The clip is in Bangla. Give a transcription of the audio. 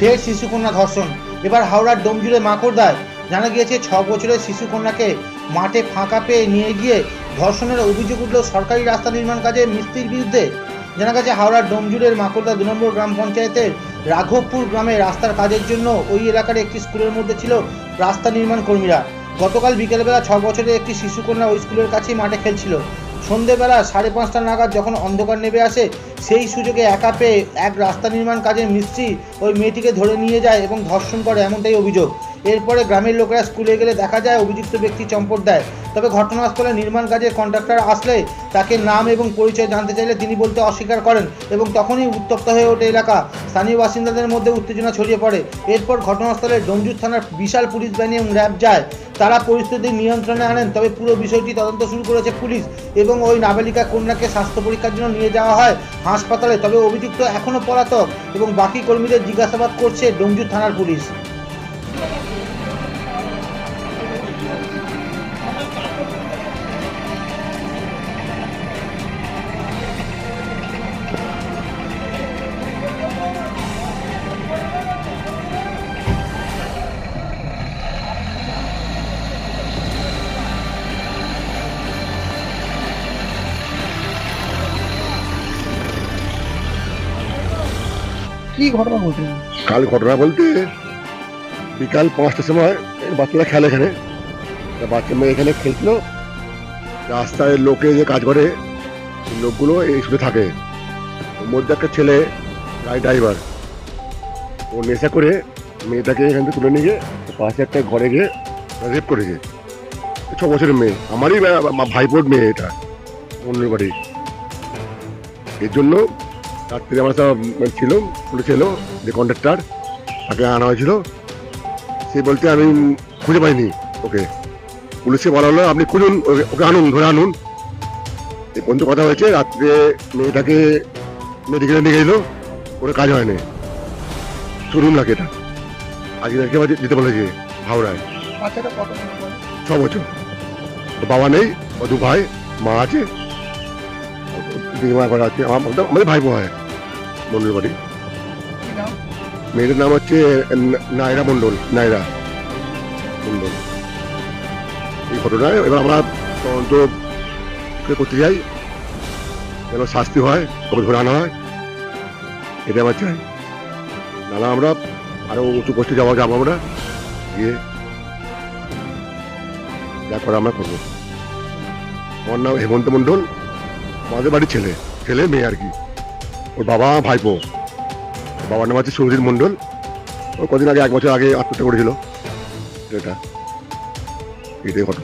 ফের শিশুকন্যা ধর্ষণ। এবার হাওড়ার ডোমজুড়ে মাকড়দায় জানা গিয়েছে 6 বছরের শিশুকন্যাকে মাঠে ফাঁকা পেয়ে নিয়ে গিয়ে ধর্ষণের অভিযোগ উঠল সরকারি রাস্তা নির্মাণ কাজের মিস্ত্রির বিরুদ্ধে। জানা গেছে হাওড়ার ডোমজুড়ের মাকড়দা 2 নম্বর গ্রাম পঞ্চায়েতের রাঘবপুর গ্রামে রাস্তার কাজের জন্য ওই এলাকার একটি স্কুলের মধ্যে ছিল রাস্তা নির্মাণ কর্মীরা। গতকাল বিকেলবেলা 6 বছরের একটি শিশুকন্যা ওই স্কুলের কাছেই মাঠে খেলছিল। সন্ধেবেলা 5:30টা নাগাদ যখন অন্ধকার নেমে আসে, সেই সুযোগে একা পেয়ে এক রাস্তা নির্মাণ কাজের মিস্ত্রি ওই মেয়েটিকে ধরে নিয়ে যায় এবং ধর্ষণ করে, এমনটাই অভিযোগ। এরপরে গ্রামের লোকেরা স্কুলে গেলে দেখা যায় অভিযুক্ত ব্যক্তি চম্পট দেয়। তবে ঘটনাস্থলে নির্মাণ কাজের কন্ট্রাক্টর আসলে তাকে নাম এবং পরিচয় জানতে চাইলে তিনি বলতে অস্বীকার করেন এবং তখনই উত্তপ্ত হয়ে ওঠে এলাকা। স্থানীয় বাসিন্দাদের মধ্যে উত্তেজনা ছড়িয়ে পড়ে। এরপর ঘটনাস্থলে ডোমজুর থানার বিশাল পুলিশ বাহিনী এবং র্যাব যায়। তারা পরিস্থিতি নিয়ন্ত্রণে আনেন। তবে পুরো বিষয়টি তদন্ত শুরু করেছে পুলিশ এবং ওই নাবালিকা কন্যাকে স্বাস্থ্য পরীক্ষার জন্য নিয়ে যাওয়া হয় হাসপাতালে। তবে অভিযুক্ত এখনও পলাতক এবং বাকি কর্মীদের জিজ্ঞাসাবাদ করছে ডোমজুর থানার পুলিশ। কি ঘটনা বলতে? কাল ঘটনা বলতে বিকাল 5টার সময় বাচ্চারা খেলে এখানে, বাচ্চা মেয়ে এখানে খেলছিল। রাস্তায় লোকে যে কাজ করে লোকগুলো এই স্কুলে থাকে, ওর মধ্যে একটা ছেলে গাড়ি ড্রাইভার, ও নেশা করে মেয়েটাকে এখান থেকে তুলে নিয়ে গিয়ে পাশে একটা ঘরে গিয়ে রেপ করেছে। 6 বছরের মেয়ে, আমারই ভাইপোর মেয়ে, এটা অন্যের বাড়ি। এর জন্য রাত্রে আমার সব ছিল, পুলিশ এলো, যে কন্ট্রাক্টর তাকে আনা হয়েছিল। সে বলতে আমি খুঁজে পাইনি ওকে। পুলিশকে বলা হলো আপনি খুঁজুন, ওকে আনুন, ধরে আনুন। এই পর্যন্ত কথা হয়েছে। রাত্রে মেয়েটাকে মেডিকেলে নিয়ে গেল, ওরা কাজ হয়নি। শুনুন লাগে এটা আজকে যেতে বলেছে হাওড়ায়। বাচ্চাটা কত বছর? 6 বছর। ওর বাবা নেই, ও 2 ভাই, মা আছে, মা করা আছে। আমাদের ভাইপো হয় মন্ডল বাড়ি। কি নাম? মেয়েটার নাম হচ্ছে নায়রা মন্ডল। নায়রা মন্ডল। এই ঘটনায় এবার আমরা তদন্ত করতে যাই, যেন শাস্তি হয়, ওকে ধরে আনা হয়, এটা আমার চাই। নাহলে আমরা আরো উঁচু পোস্টে যাবো আমরা, গিয়ে যা করা আমরা করবো। আমার নাম হেমন্ত মন্ডল, আমাদের বাড়ির ছেলে মেয়ে আর কি। ওর বাবা ভাইপো। বাবার নাম হচ্ছে সুরজিৎ মন্ডল। ও কদিন আগে, 1 বছর আগে আত্মহত্যা করেছিল। এটাই ঘটনা।